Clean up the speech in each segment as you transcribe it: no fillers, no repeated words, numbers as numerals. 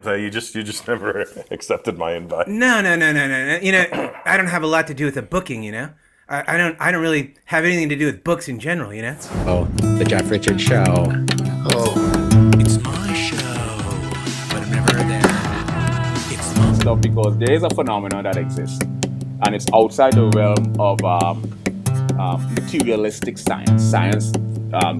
So you just never accepted my invite. No. You know, I don't have a lot to do with the booking. You know, I don't really have anything to do with books in general. You know. Oh, the Jeff Richards Show. Oh, It's my show, but I'm never there. It's my stuff because there is a phenomenon that exists, and it's outside the realm of materialistic science. Science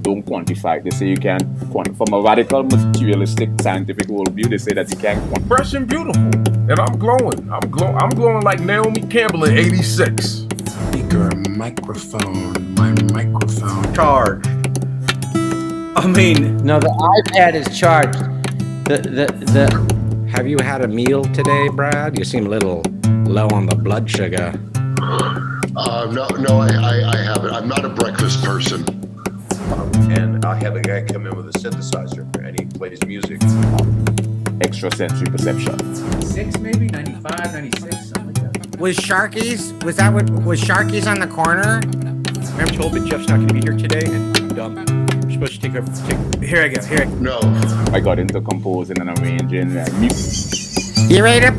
don't quantify. They say you can from a radical materialistic scientific worldview. They say that you can't quantify. fresh and beautiful, and I'm glowing. I'm glowing like Naomi Campbell in '86. speaker, microphone, my microphone. Charged. I mean, No, the iPad is charged. The Have you had a meal today, Brad? You seem a little low on the blood sugar. No, I haven't. I'm not a breakfast person. And I have a guy come in with a synthesizer and he plays music. Extrasensory perception. 6 maybe, 95, 96, something like that. Was Sharky's? Was Sharky's on the corner? I'm told that Jeff's not going to be here today, and we're supposed to take. here I go. No. I got into composing and arranging. You ready to